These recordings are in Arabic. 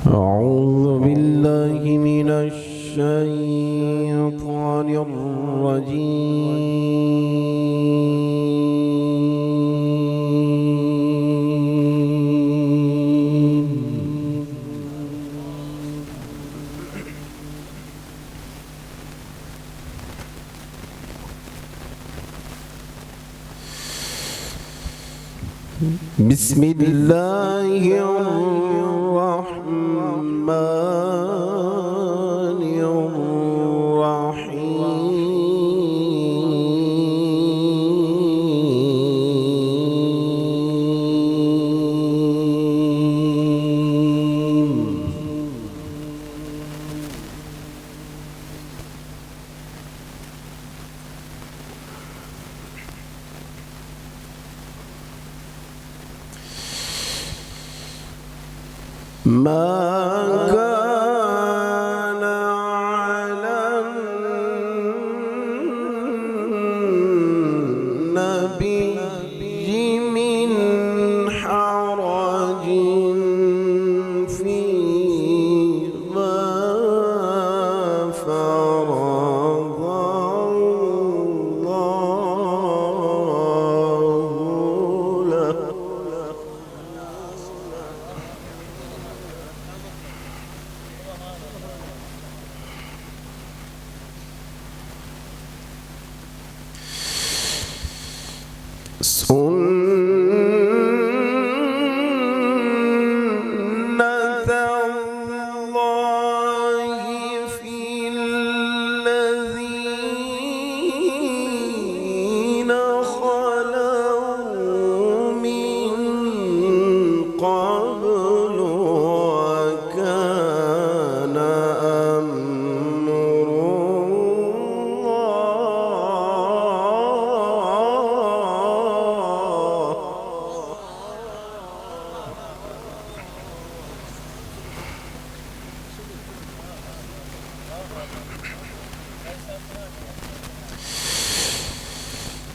أعوذ بالله من الشيطان الرجيم. بسم الله الرحمن الرحيم. ما كان على النبي من حرج فيما فرض الله له. سنة الله في الذين خلوا من قبل وكان أمر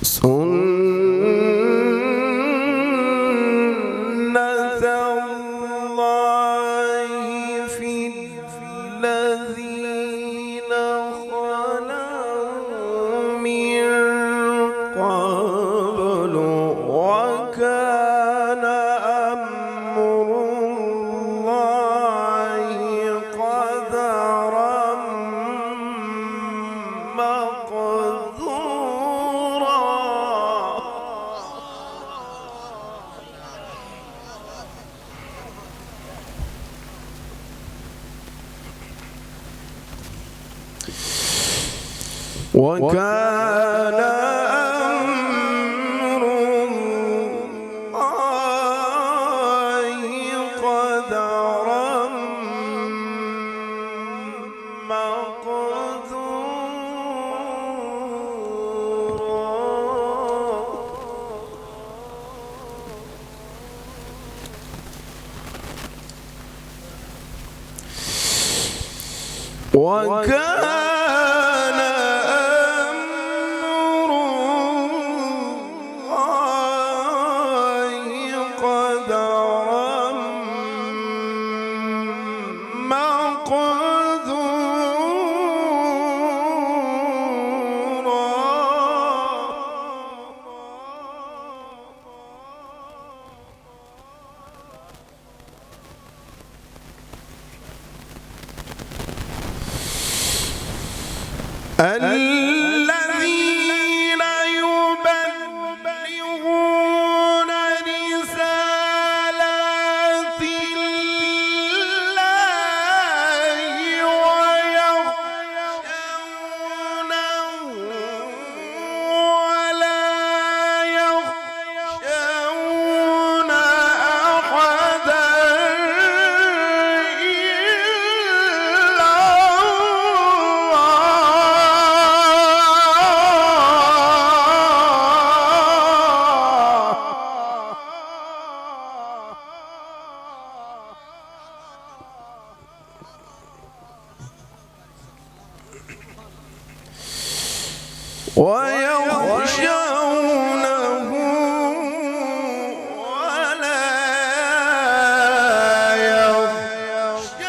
سنة الله في الذين خلوا من قبل وكان أمر الله قدرا مقدورا. وكان أمر الله قدرا مقدورا. وكان أمر الله قدرا مقدورا. الذين يبلغون رسالات الله ويخشونه ولا يخشون أحدا إلا ويخشونه ولا يخشون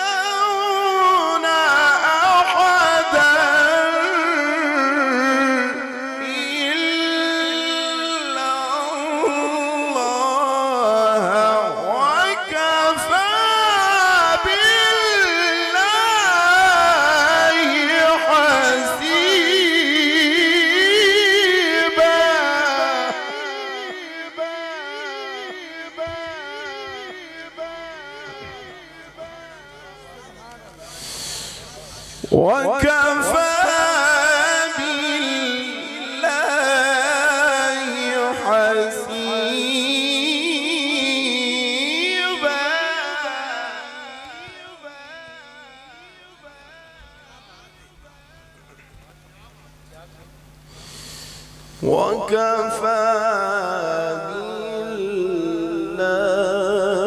وكفى بالله حسيبا وكفى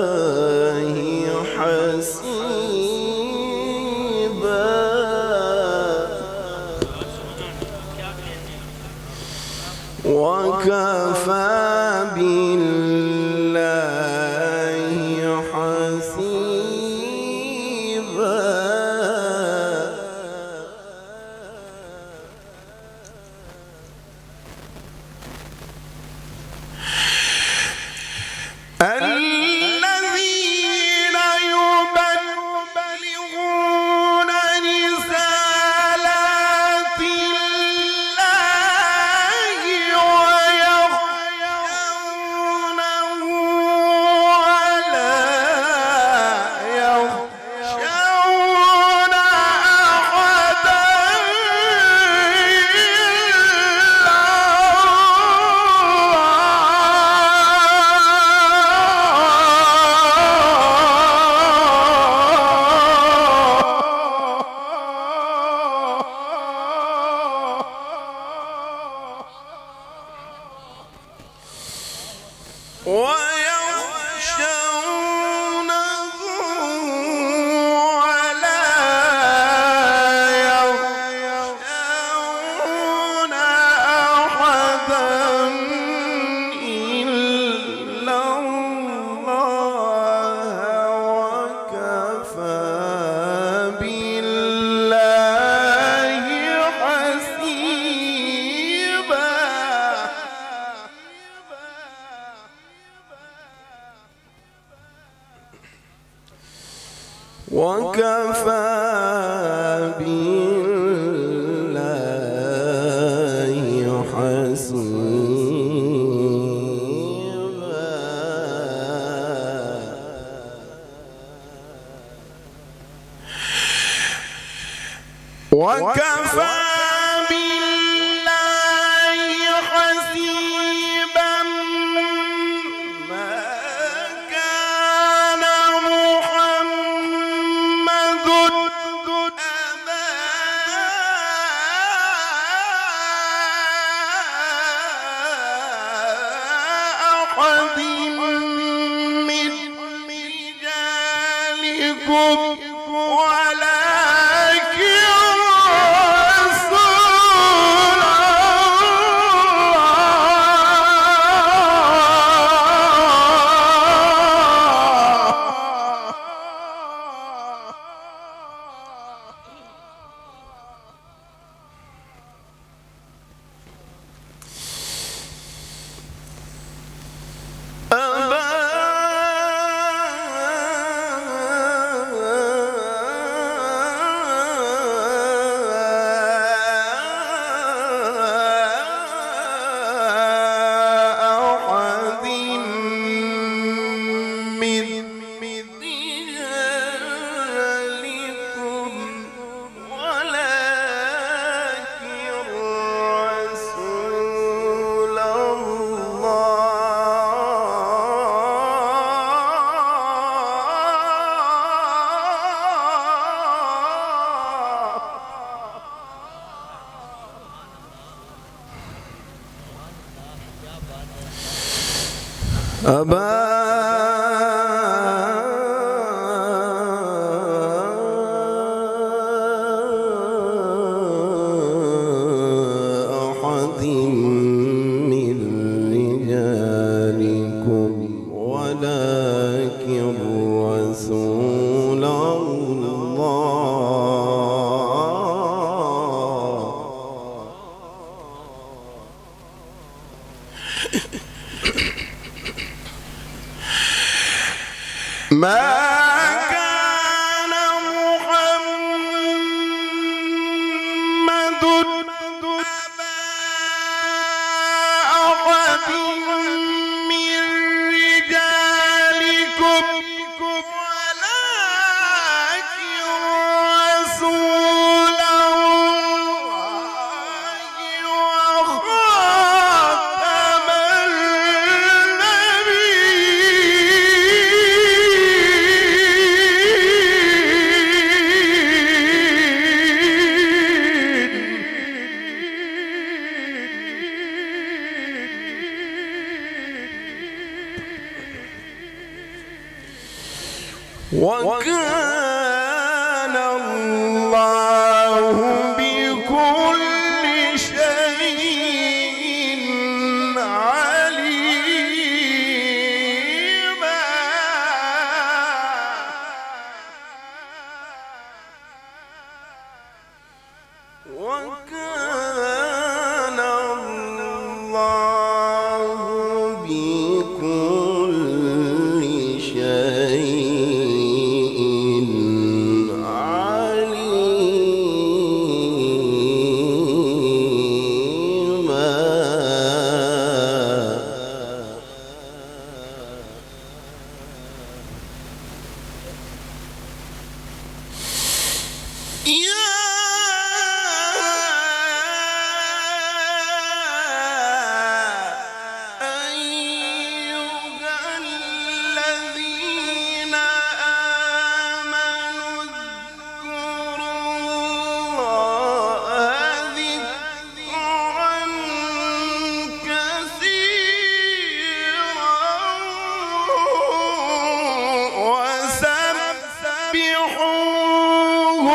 بالله حسيبا وكفى بالله حسيبا الذين يبلغون رسالات الله ويخشونه ولا يخشون أحدا ويخشونه ولا يخشون أحدا إلا الله وكفى بالله حسيبا وكفى بالله حسيبا وكفى بالله حسيبا ما كان محمد أبا أحد من رجالكم ولكن رسول أحد من رجالكم ولكن رسول ما كان محمد أبا أحد من رجالكم ولكن رسول وكان الله بكل شيء عليما. وكان الله بكل شيء وسبحوه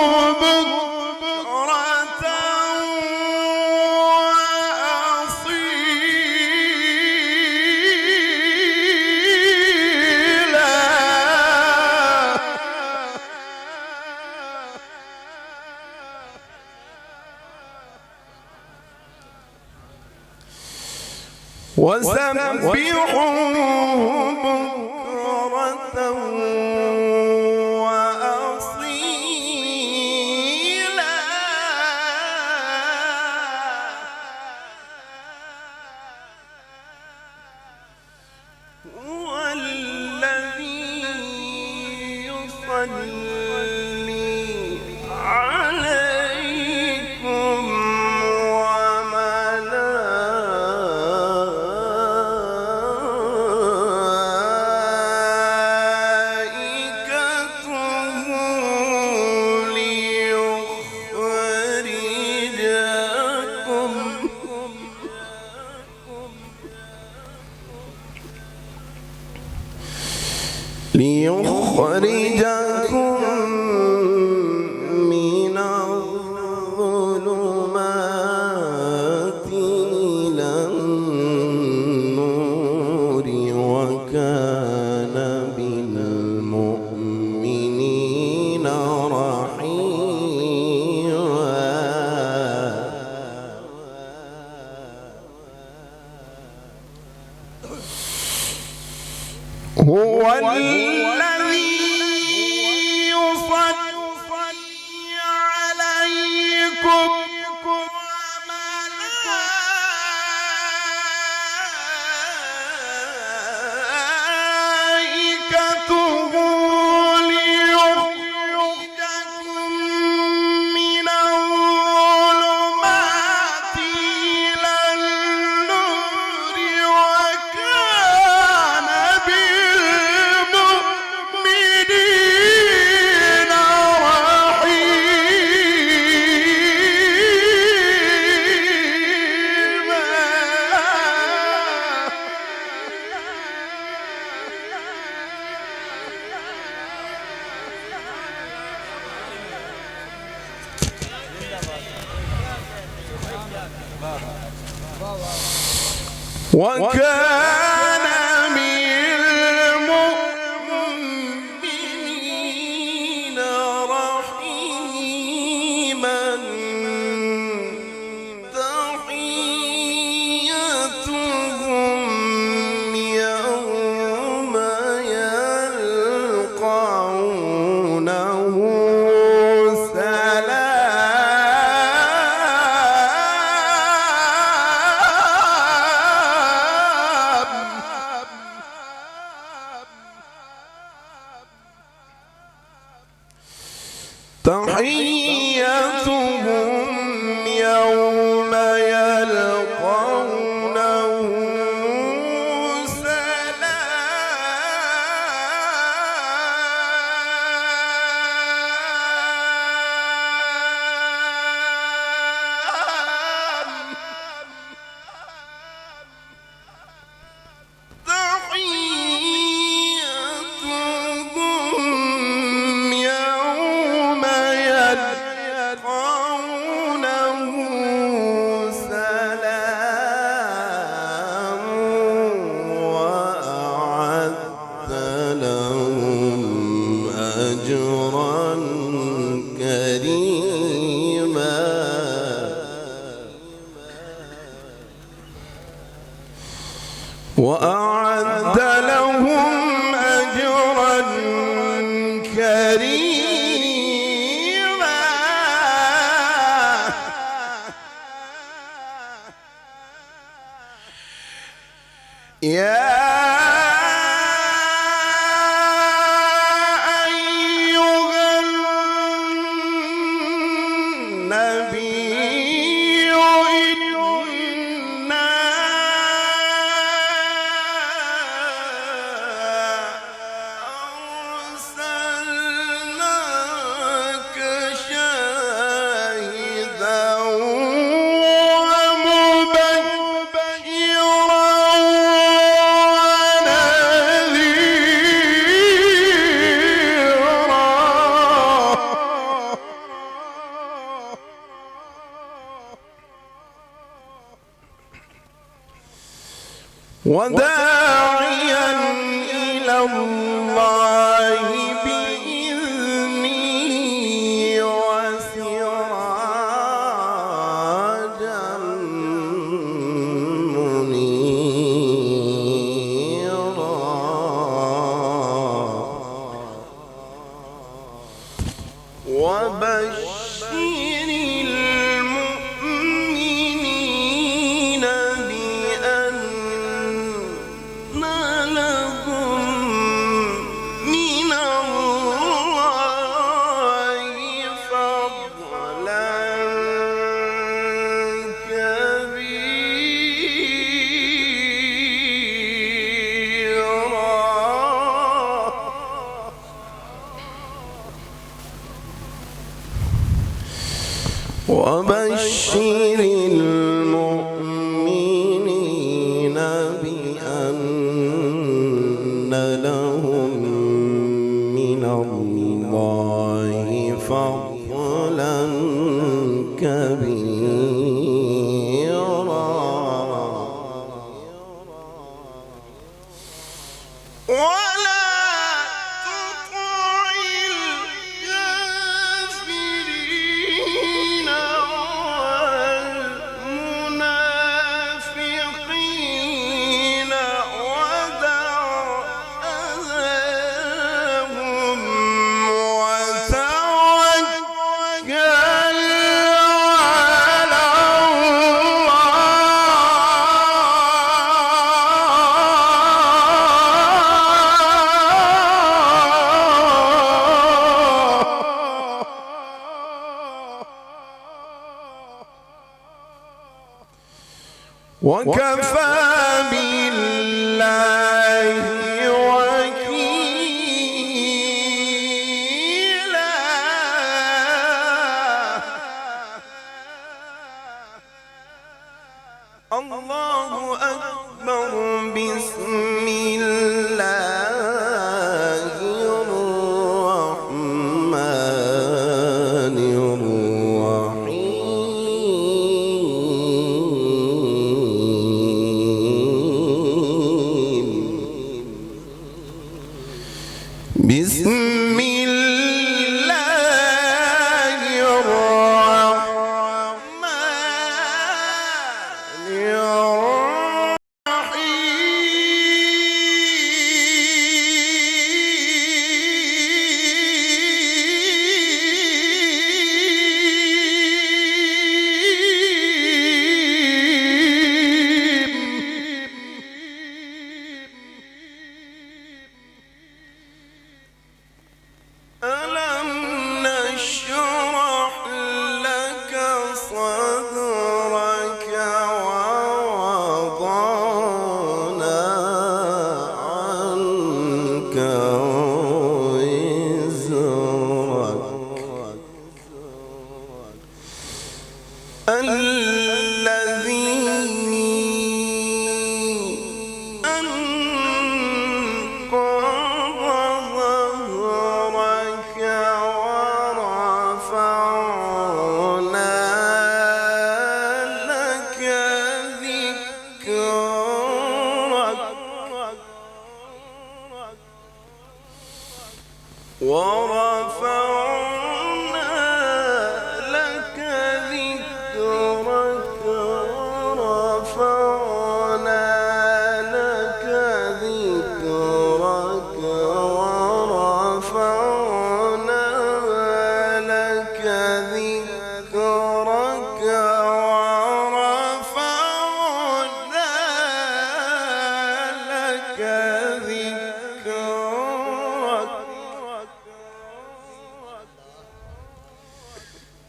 بكرة وأصيلا. هو الذي يصلي عليكم ليخرجكم من الظلمات إلى النور وكان بالمؤمنين رحيما. هو الذي يصلي عليكم وملائكته ليخرجكم من الظلمات إلى النور وكان بالمؤمنين وكان بالمؤمنين رحيما. تحيتهم يوم يلقونه تحيتهم يوم يلقونه سلام. أجرا كريما وأعد لهم أجرا كريما يا أيها النبي وداعيا إلى الله بإذنه وسراجا منيرا وبشر المؤمنين بأن لهم من الله فضلا كبيرا وبشر المؤمنين بأن لهم من الله فضلا كبيرا ولا تطع الكافرين والمنافقين ودع أذاهم وتوكل على وكفى بالله وكيلا الله أكبر بسم الله الرحمن الرحيم بسم الله الرحمن ألم نشرح لك صدرك ووضعنا عنك وزرك الذي أنقض ظهرك ورفعنا لك ذكرك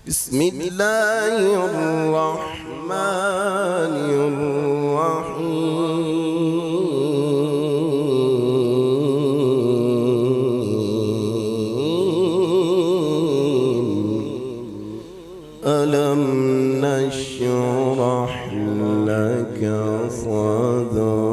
بسم الله الرحمن الرحيم ألم نشرح لك صدرك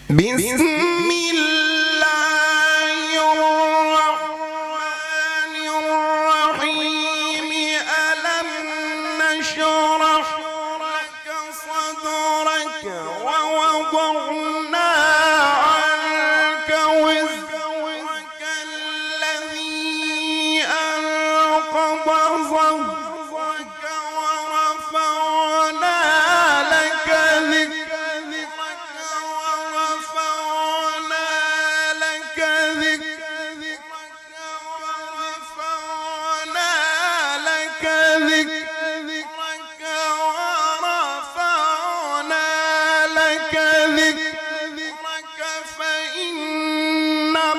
بسم الله الرحمن الرحيم ألم نشرح لك صدرك ووضعنا عنك وزرك الذي أنقض ظهرك ورفعنا لك ذكرك فإن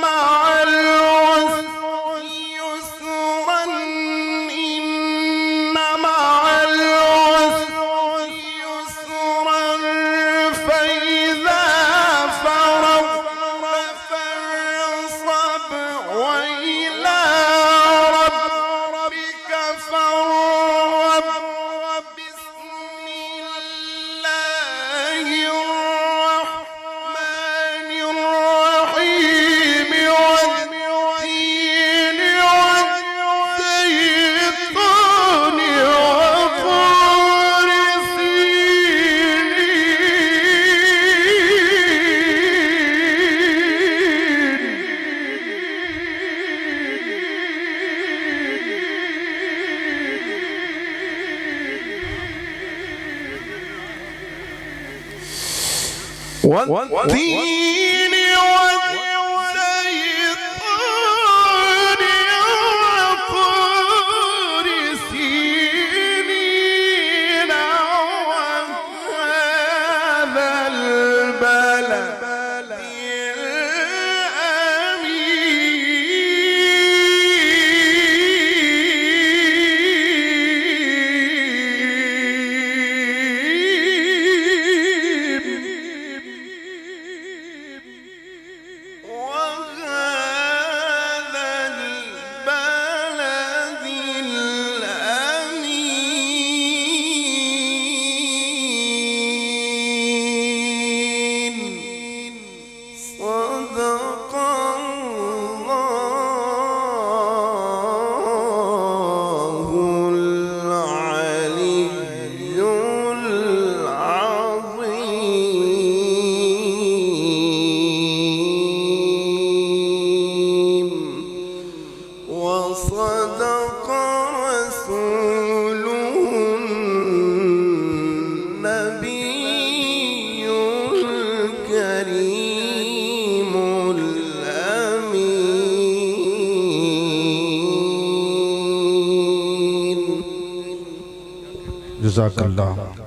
مع العسر يسرا إن مع العسر يسرا فإذا فرغت فانصب وإلى ربك فارغب بسم الله الرحمن الرحيم والتين والزيتون وطور سين والتين والزيتون وطور سينين وهذا البلد وصدق رسوله النبي الكريم الأمين. جزاك الله.